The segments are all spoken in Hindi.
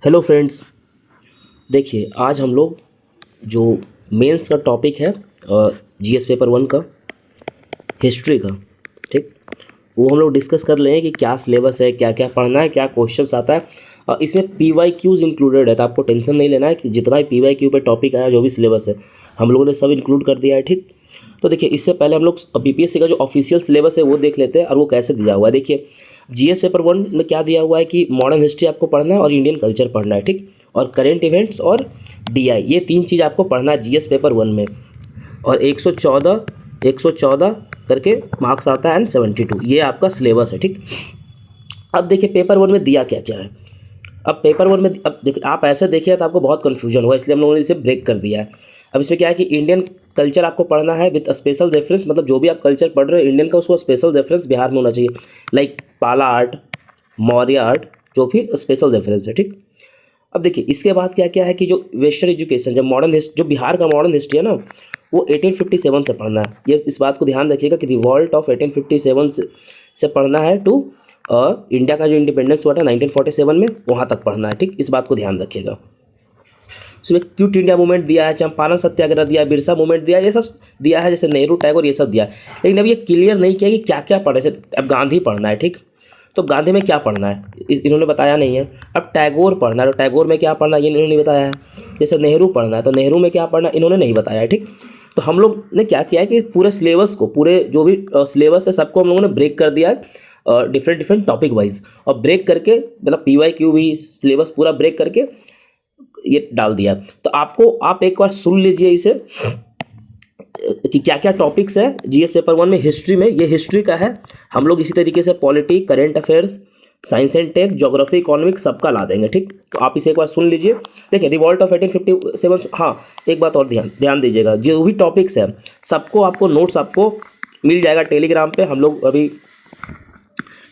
Hello friends. देखिए आज हम लोग जो मेंस का टॉपिक है जीएस पेपर वन का हिस्ट्री का, ठीक, वो हम लोग डिस्कस कर लें कि क्या सिलेबस है, क्या क्या पढ़ना है, क्या क्वेश्चंस आता है। इसमें पीवाईक्यूज इंक्लूडेड है, तो आपको टेंशन नहीं लेना है कि जितना भी पीवाईक्यू पे टॉपिक आया, जो भी सिलेबस है हम लोगों ने सब इंक्लूड कर दिया है, ठीक। तो देखिए इससे पहले हम लोग बीपीएससी का जो ऑफिशियल सिलेबस है वो देख लेते हैं और वो कैसे दिया हुआ है। देखिए जीएस पेपर वन में क्या दिया हुआ है कि मॉडर्न हिस्ट्री आपको पढ़ना है और इंडियन कल्चर पढ़ना है, ठीक, और करेंट इवेंट्स और डीआई, ये तीन चीज़ आपको पढ़ना है जीएस पेपर वन में। और 114 करके मार्क्स आता है एंड 72, ये आपका सिलेबस है, ठीक। अब देखिए पेपर वन में दिया क्या क्या है। अब पेपर वन में अब देखिए आप ऐसे देखिए तो आपको बहुत कन्फ्यूजन होगा, इसलिए हम लोगों ने इसे ब्रेक कर दिया है। अब इसमें क्या है कि इंडियन कल्चर आपको पढ़ना है विद स्पेशल रेफरेंस, मतलब जो भी आप कल्चर पढ़ रहे हो इंडियन का, उसको स्पेशल रेफरेंस बिहार में होना चाहिए, लाइक पाला आर्ट, मौर्य आर्ट, जो भी स्पेशल रेफरेंस है, ठीक। अब देखिए इसके बाद क्या क्या है कि जो वेस्टर्न एजुकेशन, जब जो बिहार का मॉडर्न हिस्ट्री है ना, वो 1857 से पढ़ना है। ये इस बात को ध्यान रखिएगा कि रिवॉल्ट ऑफ 1857 से पढ़ना है टू इंडिया का जो इंडिपेंडेंस हुआ था 1947 में, वहाँ तक पढ़ना है, ठीक। इस बात को ध्यान रखिएगा। उसमें क्विट इंडिया मूवमेंट दिया है, चंपारण सत्याग्रह दिया है, बिरसा मूवमेंट दिया है, ये सब दिया है, जैसे नेहरू टैगोर, ये सब दिया है। लेकिन अब ये क्लियर नहीं किया कि क्या क्या पढ़े, जैसे अब गांधी पढ़ना है, ठीक, तो गांधी में क्या पढ़ना है इन्होंने बताया नहीं है। अब टैगोर पढ़ना है, तो टैगोर में क्या पढ़ना है ये इन्होंने नहीं बताया है। जैसे नेहरू पढ़ना है, तो नेहरू में क्या पढ़ना है इन्होंने नहीं बताया है, ठीक। तो हम लोग ने क्या किया है कि पूरे सिलेबस को, पूरे जो भी सिलेबस है सबको हम लोगों ने ब्रेक कर दिया है डिफरेंट डिफरेंट टॉपिक वाइज, और ब्रेक करके मतलब पीवाईक्यू भी सिलेबस पूरा ब्रेक करके ये डाल दिया। तो आप एक बार सुन लीजिए इसे कि क्या क्या टॉपिक्स है जीएस पेपर वन में। हिस्ट्री में, ये हिस्ट्री का है, हम लोग इसी तरीके से polity, current affairs, science and tech, geography, economics सबका ला देंगे, ठीक। तो आप इसे एक बार सुन लीजिए। देखिए रिवॉल्ट ऑफ 1857, हाँ एक बात और ध्यान दीजिएगा, जो भी टॉपिक्स है सबको आपको नोट्स आपको मिल जाएगा टेलीग्राम पे। हम लोग अभी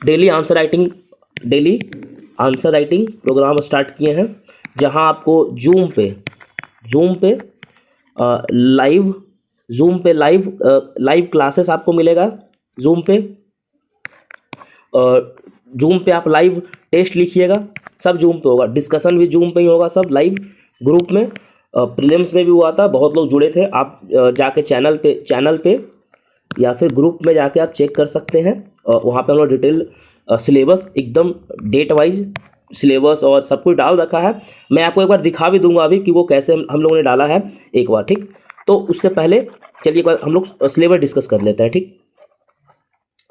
daily answer writing programme start किए हैं, जहां आपको जूम पे लाइव क्लासेस आपको मिलेगा। जूम पे आप लाइव टेस्ट लिखिएगा, सब जूम पे होगा, डिस्कशन भी जूम पे ही होगा, सब लाइव ग्रुप में। प्रीलिम्स में भी हुआ था, बहुत लोग जुड़े थे। आप जाके चैनल पे या फिर ग्रुप में जाके आप चेक कर सकते हैं। वहाँ पे हम लोग डिटेल सिलेबस एकदम डेट वाइज सिलेबस और सब कुछ डाल रखा है। मैं आपको एक बार दिखा भी दूंगा अभी कि वो कैसे हम लोगों ने डाला है एक बार, ठीक। तो उससे पहले चलिए एक बार हम लोग सिलेबस डिस्कस कर लेते हैं, ठीक।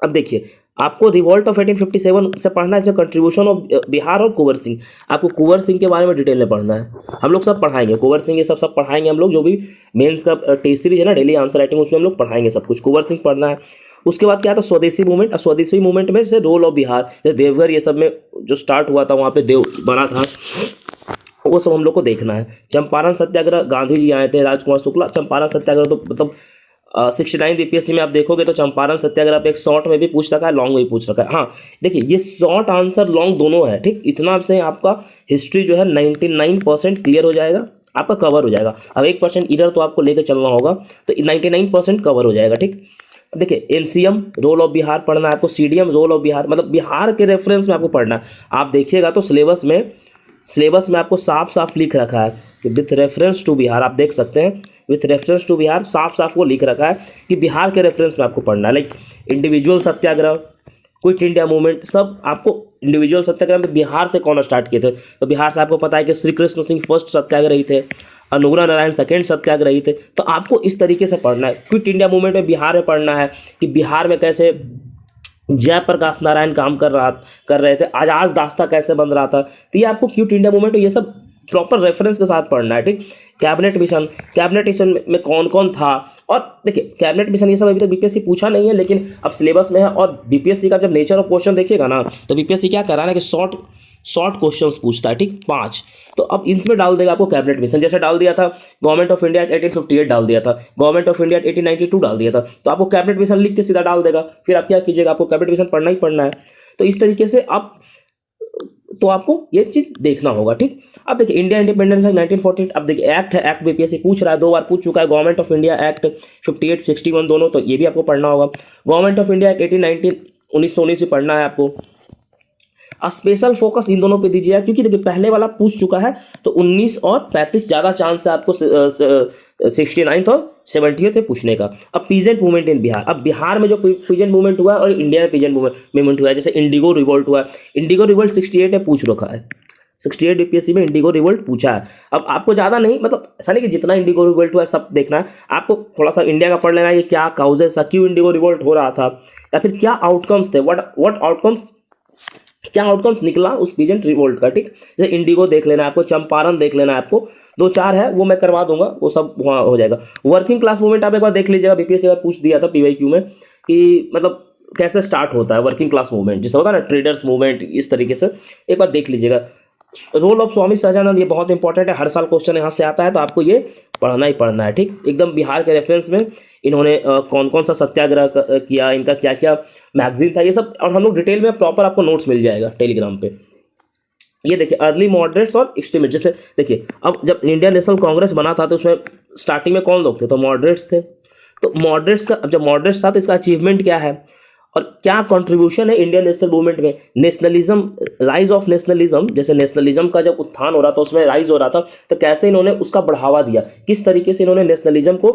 अब देखिए आपको रिवॉल्ट ऑफ 1857 से पढ़ना है। इसमें कंट्रीब्यूशन ऑफ बिहार और कुंवर सिंह, आपको कुंवर सिंह के बारे में डिटेल में पढ़ना है। हम लोग सब पढ़ाएंगे कुंवर सिंह, ये सब पढ़ाएंगे हम लोग। जो भी मेंस का टेस्ट सीरीज है ना, डेली आंसर राइटिंग, उसमें हम लोग पढ़ाएंगे सब कुछ, कुंवर सिंह पढ़ना है। उसके बाद क्या था, स्वदेशी मूवमेंट। स्वदेशी मूवमेंट में जैसे रोल ऑफ बिहार, जैसे देवघर ये सब में जो स्टार्ट हुआ था, वहाँ पे देव बना था, वो सब हम लोग को देखना है। चंपारण सत्याग्रह, गांधी जी आए थे, राजकुमार शुक्ला। चंपारण सत्याग्रह तो मतलब 69 बीपीएससी में आप देखोगे तो चंपारण सत्याग्रह पे एक शॉर्ट में भी पूछ रखा है, लॉन्ग में भी पूछ रखा है। हाँ देखिए ये शॉर्ट आंसर लॉन्ग दोनों है, ठीक। इतना से आपका हिस्ट्री जो है 99% क्लियर हो जाएगा, आपका कवर हो जाएगा। अब 1% इधर तो आपको लेकर चलना होगा, तो 99% कवर हो जाएगा, ठीक। देखिए एनसीएम रोल ऑफ बिहार पढ़ना है आपको, सीडीएम रोल ऑफ बिहार, मतलब बिहार के रेफरेंस में आपको पढ़ना है। आप देखिएगा तो सिलेबस में आपको साफ साफ लिख रखा है कि विथ रेफरेंस टू बिहार, आप देख सकते हैं विथ रेफरेंस टू बिहार, साफ साफ वो लिख रखा है कि बिहार के रेफरेंस में आपको पढ़ना है। लाइक इंडिविजुअल सत्याग्रह, क्विट इंडिया मूवमेंट, सब आपको इंडिविजुअल सत्याग्रह में बिहार से कौन स्टार्ट किए थे, तो बिहार से आपको पता है कि श्री कृष्ण सिंह फर्स्ट सत्याग्रही थे, अनुग्रह नारायण सेकेंड सत्याग्रही थे। तो आपको इस तरीके से पढ़ना है। क्विट इंडिया मूवमेंट में बिहार में पढ़ना है कि बिहार में कैसे जयप्रकाश नारायण काम कर रहे थे, आजाद दास्ता कैसे बन रहा था। तो ये आपको क्विट इंडिया मूवमेंट, ये सब प्रॉपर रेफरेंस के साथ पढ़ना है, ठीक। कैबिनेट मिशन में कौन कौन था, और देखिए कैबिनेट मिशन ये सब अभी तक बीपीएससी पूछा नहीं है, लेकिन अब सिलेबस में है। और बीपीएससी का जब नेचर ऑफ क्वेश्चन देखिएगा ना, तो बीपीएससी क्या कर रहा है कि शॉर्ट क्वेश्चंस पूछता है, ठीक, 5। तो अब इनमें डाल देगा आपको कैबिनेट मिशन, जैसे डाल दिया था गवर्नमेंट ऑफ इंडिया 1858 डाल दिया था, गवर्नमेंट ऑफ इंडिया 1892 डाल दिया था। तो आपको कैबिनेट मिशन लिख के सीधा डाल देगा, फिर आप क्या कीजिएगा, आपको कैबिनेट मिशन पढ़ना ही पढ़ना है। तो इस तरीके से आपको ये चीज देखना होगा, ठीक। अब देखिए इंडिया इंडिपेंडेंस है 1948। अब देखिए एक्ट है, एक्ट बीपीएससी पूछ रहा है, 2 बार पूछ चुका है। गवर्नमेंट ऑफ इंडिया एक्ट 58, 61 दोनों, तो ये भी आपको पढ़ना होगा। गवर्नमेंट ऑफ इंडिया 1819 1919 भी पढ़ना है आपको। स्पेशल फोकस इन दोनों पे दीजिएगा, क्योंकि देखिए पहले वाला पूछ चुका है तो 19 और 35 ज़्यादा चांस है आपको 69 और 70 पे पूछने का। अब पीजेंट मूवमेंट इन बिहार, अब बिहार में जो पीजेंट मूवमेंट हुआ है और इंडिया में पीजेंट मूवमेंट हुआ है, जैसे इंडिगो रिवोल्ट हुआ है, इंडिगो रिवोल्ट 68 है पूछ रखा है, 68 बीपीएससी में इंडिगो रिवोल्ट पूछा है। अब आपको ज़्यादा नहीं, मतलब ऐसा नहीं कि जितना इंडिगो रिवोल्ट हुआ है सब देखना है, आपको थोड़ा सा इंडिया का पढ़ लेना है कि क्या काउजेस था, क्यों इंडिगो रिवोल्ट हो रहा था, या फिर क्या आउटकम्स थे, व्हाट आउटकम्स, क्या आउटकम्स निकला उस पीजेंट रिवोल्ट का। ठीक, जैसे इंडिगो देख लेना है आपको, चंपारण देख लेना है आपको, 2-4 है वो मैं करवा दूंगा, वो सब वहाँ हो जाएगा। वर्किंग क्लास मूवमेंट आप एक बार देख लीजिएगा, बीपीएससी का पूछ दिया था पीवाईक्यू में कि मतलब कैसे स्टार्ट होता है वर्किंग क्लास मूवमेंट, जैसे होता है ना ट्रेडर्स मूवमेंट, इस तरीके से एक बार देख लीजिएगा। रोल ऑफ स्वामी सहजानंद, ये बहुत इंपॉर्टेंट है, हर साल क्वेश्चन यहाँ से आता है, तो आपको ये पढ़ना ही पढ़ना है। ठीक, एकदम बिहार के रेफरेंस में इन्होंने कौन कौन सा सत्याग्रह किया, इनका क्या क्या मैगजीन था, ये सब, और हम लोग डिटेल में प्रॉपर आपको नोट्स मिल जाएगा टेलीग्राम पे। ये देखिए अर्ली मॉडरेट्स और एक्सट्रीमिस्ट, जैसे देखिए अब जब इंडियन नेशनल कांग्रेस बना था तो उसमें स्टार्टिंग में कौन लोग थे, तो मॉडरेट्स थे। तो मॉडरेट्स का, अब जब मॉडरेट्स था तो इसका अचीवमेंट क्या है और क्या कंट्रीब्यूशन है इंडियन नेशनल मूवमेंट में, नेशनलिज्म, राइज ऑफ नेशनलिज्म, जैसे नेशनलिज्म का जब उत्थान हो रहा था उसमें राइज हो रहा था, तो कैसे इन्होंने उसका बढ़ावा दिया, किस तरीके से इन्होंने नेशनलिज्म को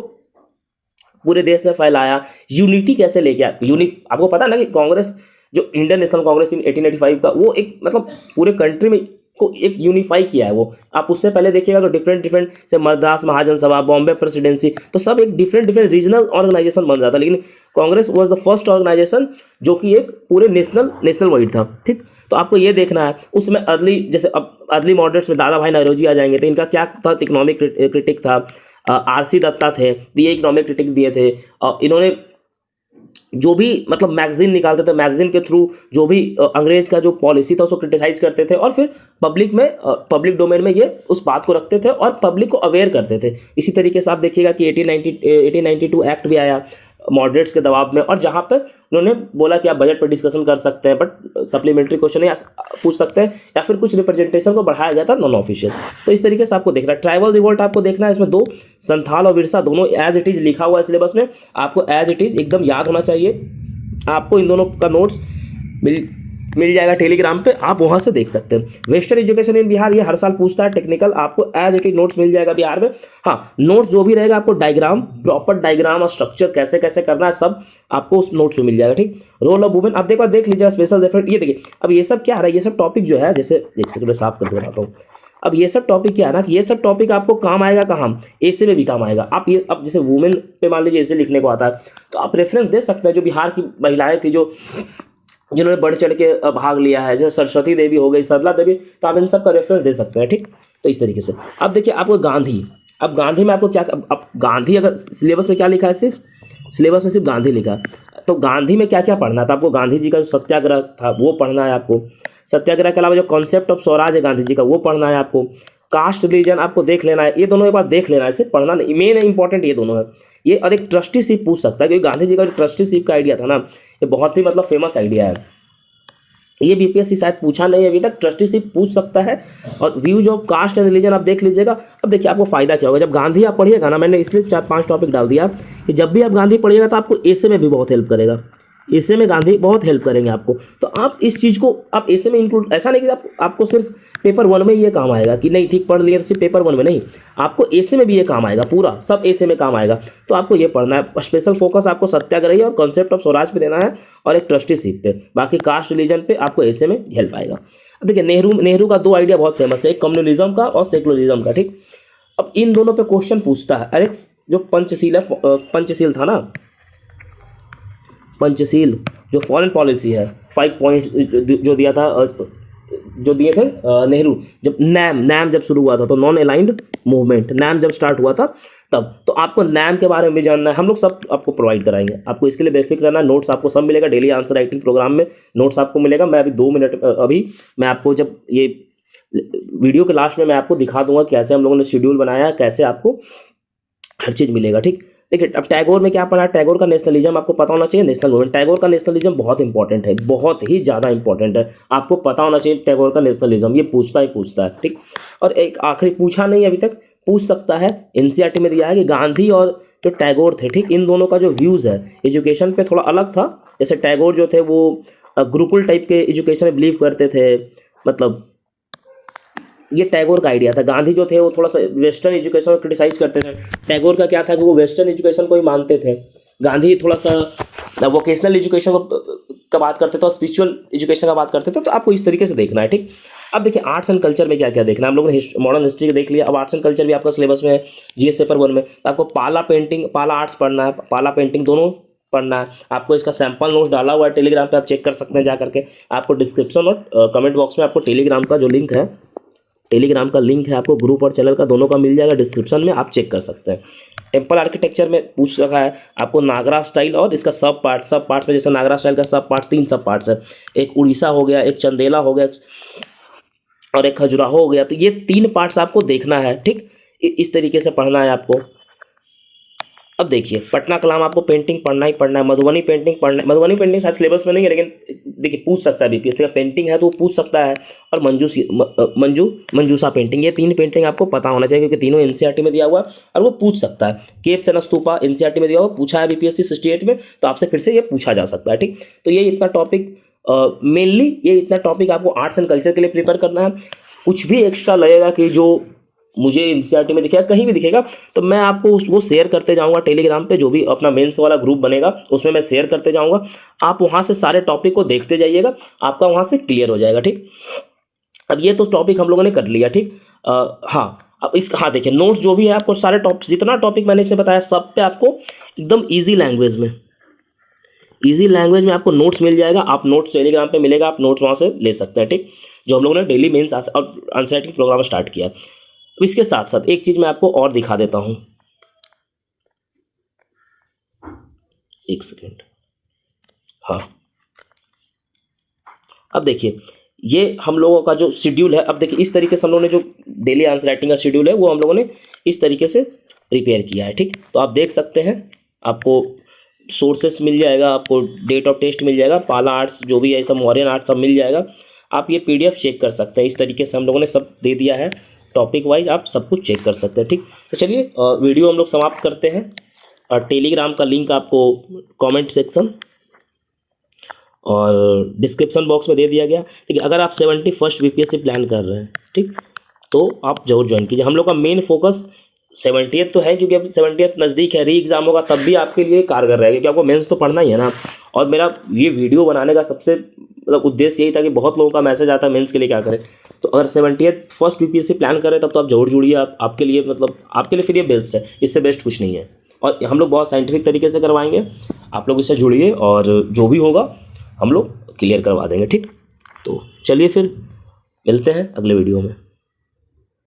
पूरे देश में फैलाया, यूनिटी कैसे लेके आया। आपको पता है ना कि कांग्रेस, जो इंडियन नेशनल कांग्रेस थी 1885 का, वो एक मतलब पूरे कंट्री में को एक यूनिफाई किया है वो। आप उससे पहले देखिएगा तो डिफरेंट से मद्रास महाजन सभा, बॉम्बे प्रेसिडेंसी, तो सब एक डिफरेंट रीजनल ऑर्गेनाइजेशन बन रहा था, लेकिन Congress was the first organisation जो कि एक पूरे नेशनल वाइड था। ठीक, तो आपको ये देखना है उसमें अर्ली, जैसे अब अर्ली मॉडरेट्स में दादा भाई नौरोजी आ जाएंगे, तो इनका क्या था, इकोनॉमिक क्रिटिक था, आरसी दत्ता थे, तो ये इकोनॉमिक क्रिटिक दिए थे। और इन्होंने जो भी मतलब मैगजीन निकालते थे, मैगजीन के थ्रू जो भी अंग्रेज का जो पॉलिसी था उसको क्रिटिसाइज करते थे, और फिर पब्लिक डोमेन में ये उस बात को रखते थे और पब्लिक को अवेयर करते थे। इसी तरीके से आप देखिएगा कि 1892 एक्ट भी आया मॉडरेट्स के दबाव में, और जहाँ पे उन्होंने बोला कि आप बजट पर डिस्कशन कर सकते हैं, बट सप्लीमेंट्री क्वेश्चन या पूछ सकते हैं, या फिर कुछ रिप्रेजेंटेशन को बढ़ाया गया था नॉन ऑफिशियल। तो इस तरीके से आपको देखना है। ट्राइबल रिवोल्ट आपको देखना है, इसमें 2 संथाल और विरसा दोनों एज इट इज लिखा हुआ है सिलेबस में, आपको एज इट इज एकदम याद होना चाहिए। आपको इन दोनों का नोट्स मिल जाएगा टेलीग्राम पे, आप वहां से देख सकते हैं। वेस्टर्न एजुकेशन इन बिहार, ये हर साल पूछता है टेक्निकल, आपको एज इट इज नोट्स मिल जाएगा बिहार में। हाँ, नोट्स जो भी रहेगा आपको डायग्राम, प्रॉपर डायग्राम और स्ट्रक्चर कैसे कैसे करना है सब आपको उस नोट्स में मिल जाएगा। ठीक, रोल ऑफ वुमेन आप देख लीजिएगा, स्पेशल रेफरेंस। ये देखिए अब ये सब क्या है, ये सब टॉपिक जो है, जैसे एक सेकंड साफ करके बताता हूँ। अब ये सब टॉपिक क्या है ना, कि ये सब टॉपिक आपको काम आएगा कहाँ, एसे में भी काम आएगा। आप ये अब जैसे वुमेन पे मान लीजिए एसे लिखने को आता है, तो आप रेफरेंस दे सकते हैं, जो बिहार की महिलाएं थी जिन्होंने बढ़ चढ़ के भाग लिया है, जैसे सरस्वती देवी हो गई, सरला देवी, तो आप इन सब का रेफरेंस दे सकते हैं। ठीक, तो इस तरीके से अब देखिए आपको गांधी, अब गांधी में आपको क्या, अब गांधी अगर सिलेबस में क्या लिखा है, सिलेबस में सिर्फ गांधी लिखा है, तो गांधी में क्या क्या पढ़ना था आपको, गांधी जी का जो सत्याग्रह था वो पढ़ना है आपको, सत्याग्रह के अलावा जो कॉन्सेप्ट ऑफ स्वराज है गांधी जी का वो पढ़ना है आपको, कास्ट रिलीजन आपको देख लेना है, ये दोनों एक बार देख लेना है, सिर्फ पढ़ना नहीं, मेन इंपॉर्टेंट ये दोनों है ये। और एक ट्रस्टीशिप पूछ सकता है, क्योंकि गांधी जी का जो ट्रस्टीशिप का आइडिया था ना, ये बहुत ही मतलब फेमस आइडिया है, ये बीपीएससी शायद पूछा नहीं अभी तक, ट्रस्टीशिप पूछ सकता है। और views of caste and religion आप देख लीजिएगा। अब देखिए आपको फायदा क्या होगा, जब गांधी आप पढ़िएगा ना, मैंने इसलिए 4-5 टॉपिक डाल दिया कि जब भी आप गांधी पढ़िएगा तो आपको ऐसे में भी बहुत हेल्प करेगा, ऐसे में गांधी बहुत हेल्प करेंगे आपको। तो आप इस चीज़ को आप ऐसे में इंक्लूड, ऐसा नहीं कि आपको सिर्फ पेपर 1 में ये काम आएगा कि नहीं ठीक पढ़ लिया तो सिर्फ पेपर 1 में नहीं, आपको ऐसे में भी ये काम आएगा, पूरा सब ऐसे में काम आएगा। तो आपको ये पढ़ना है, स्पेशल फोकस आपको सत्याग्रही और कॉन्सेप्ट ऑफ स्वराज पे देना है, और एक ट्रस्टीशिप पे, बाकी कास्ट रिलीजन पे आपको ऐसे में हेल्प आएगा। अब देखिए नेहरू का 2 आइडिया बहुत फेमस है, एक कम्युनलिज्म का और सेकुलरिज्म का। ठीक, अब इन दोनों पे क्वेश्चन पूछता है। अरे जो पंचशील था ना, पंचशील जो फॉरेन पॉलिसी है, 5 पॉइंट जो दिया था, जो दिए थे नेहरू, जब नैम जब शुरू हुआ था, तो नॉन अलाइंड मूवमेंट, नैम जब स्टार्ट हुआ था तब, तो आपको नैम के बारे में भी जानना है, हम लोग सब आपको प्रोवाइड कराएंगे। आपको इसके लिए बेफिक्र रहना, नोट्स आपको सब मिलेगा, डेली आंसर राइटिंग प्रोग्राम में नोट्स आपको मिलेगा। मैं अभी 2 मिनट अभी मैं आपको, जब ये वीडियो के लास्ट में मैं आपको दिखा दूंगा कैसे हम लोगों ने शेड्यूल बनाया, कैसे आपको हर चीज़ मिलेगा। ठीक, देखिए अब टैगोर में क्या पढ़ा, टैगोर का नेशनलिज्म आपको पता होना चाहिए, नेशनल मूवमेंट। टैगोर का नेशनलिज्म बहुत इंपॉर्टेंट है, बहुत ही ज़्यादा इंपॉर्टेंट है, आपको पता होना चाहिए टैगोर का नेशनलिज्म, ये पूछता है। ठीक, और एक आखिरी पूछा नहीं अभी तक, पूछ सकता है, एनसीईआरटी में दिया है कि गांधी और जो टैगोर थे, ठीक, इन दोनों का जो व्यूज़ है एजुकेशन पे थोड़ा अलग था। जैसे टैगोर जो थे वो गुरुकुल टाइप के एजुकेशन में बिलीव करते थे। मतलब ये टैगोर का आइडिया था। गांधी जो थे वो थोड़ा सा वेस्टर्न एजुकेशन को क्रिटिसाइज करते थे। टैगोर का क्या था कि वो वेस्टर्न एजुकेशन को ही मानते थे। गांधी थोड़ा सा वोकेशनल एजुकेशन का बात करते थे और स्पिरिचुअल एजुकेशन का बात करते थे। तो आपको इस तरीके से देखना है, ठीक। अब देखिए आर्ट्स एंड कल्चर में क्या क्या देखना है। हम लोगों ने मॉडर्न हिस्ट्री देख लिया। अब आर्ट्स एंड कल्चर भी आपका सिलेबस में है, जीएस पेपर 1 में। तो आपको पाला पेंटिंग, पाला आर्ट्स पढ़ना है, पाला पेंटिंग दोनों पढ़ना है। आपको इसका सैंपल नोट्स डाला हुआ है टेलीग्राम पे, आप चेक कर सकते हैं जा करके। आपको डिस्क्रिप्शन और कमेंट बॉक्स में आपको टेलीग्राम का जो लिंक है, टेलीग्राम का लिंक है आपको ग्रुप और चैनल का दोनों का मिल जाएगा डिस्क्रिप्शन में, आप चेक कर सकते हैं। टेम्पल आर्किटेक्चर में पूछ रखा है आपको नागरा स्टाइल और इसका सब पार्ट्स में, जैसे नागरा स्टाइल का सब पार्ट्स 3 सब पार्ट्स है। एक उड़ीसा हो गया, एक चंदेला हो गया और एक खजुराहो हो गया। तो ये 3 पार्ट्स आपको देखना है, ठीक। इस तरीके से पढ़ना है आपको। अब देखिए पटना कलाम आपको पेंटिंग पढ़ना ही पढ़ना है, मधुबनी पेंटिंग पढ़ना है। मधुबनी पेंटिंग शायद सिलेबस में नहीं है, लेकिन देखिए पूछ सकता है, बीपीएससी का पेंटिंग है तो वो पूछ सकता है। और मंजूसा पेंटिंग, ये 3 पेंटिंग आपको पता होना चाहिए क्योंकि तीनों एनसीईआरटी में दिया हुआ और वो पूछ सकता है। केप सेन स्तूपा एनसीईआरटी में दिया हुआ, पूछा है बीपीएससी 68 में, तो आपसे फिर से ये पूछा जा सकता है, ठीक। तो ये इतना टॉपिक मेनली ये इतना टॉपिक आपको आर्ट्स एंड कल्चर के लिए प्रिपेयर करना है। कुछ भी एक्स्ट्रा लगेगा कि जो मुझे एनसीईआरटी में दिखेगा, कहीं भी दिखेगा, तो मैं आपको वो शेयर करते जाऊंगा टेलीग्राम पे। जो भी अपना मेंस वाला ग्रुप बनेगा उसमें मैं शेयर करते जाऊंगा। आप वहां से सारे टॉपिक को देखते जाइएगा, आपका वहां से क्लियर हो जाएगा, ठीक। अब ये तो टॉपिक हम लोगों ने कर लिया, ठीक। हाँ, अब हाँ देखिए नोट्स जो भी है आपको सारे टॉपिक, जितना टॉपिक मैंने इसमें बताया सब पे आपको एकदम ईजी लैंग्वेज में आपको नोट्स मिल जाएगा। आप नोट्स टेलीग्राम पे मिलेगा, आप नोट्स वहाँ से ले सकते हैं, ठीक। जो हम लोगों ने डेली मेंस और आंसर राइटिंग प्रोग्राम स्टार्ट किया। अब इसके साथ साथ एक चीज़ मैं आपको और दिखा देता हूँ, एक सेकेंड। हाँ, अब देखिए ये हम लोगों का जो शेड्यूल है, अब देखिए इस तरीके से हम लोगों ने जो डेली आंसर राइटिंग का शेड्यूल है वो हम लोगों ने इस तरीके से प्रिपेयर किया है, ठीक। तो आप देख सकते हैं, आपको सोर्सेस मिल जाएगा, आपको डेट ऑफ टेस्ट मिल जाएगा, पाला आर्ट्स जो भी है सब, मौर्यन आर्ट्स सब मिल जाएगा। आप ये पीडीएफ चेक कर सकते हैं। इस तरीके से हम लोगों ने सब दे दिया है, टॉपिक वाइज आप सब कुछ चेक कर सकते हैं, ठीक। तो चलिए वीडियो हम लोग समाप्त करते हैं। और टेलीग्राम का लिंक आपको कमेंट सेक्शन और डिस्क्रिप्शन बॉक्स में दे दिया गया, ठीक है। अगर आप 71st बीपीएससी प्लान कर रहे हैं, ठीक, तो आप जरूर ज्वाइन कीजिए। हम लोग का मेन फोकस 70th तो है, क्योंकि अब 70th नज़दीक है, री एग्ज़ाम होगा तब भी आपके लिए कारगर रहेगा, क्योंकि आपको मेंस तो पढ़ना ही है ना। और मेरा ये वीडियो बनाने का सबसे मतलब उद्देश्य यही था कि बहुत लोगों का मैसेज आता है मेंस के लिए क्या करें। तो अगर 71st बीपीएससी प्लान करें तब तो आप जरूर जुड़िए। आपके लिए मतलब आपके लिए फिर ये बेस्ट है, इससे बेस्ट कुछ नहीं है। और हम लोग बहुत साइंटिफिक तरीके से करवाएंगे, आप लोग इससे जुड़िए और जो भी होगा हम लोग क्लियर करवा देंगे, ठीक। तो चलिए फिर मिलते हैं अगले वीडियो में।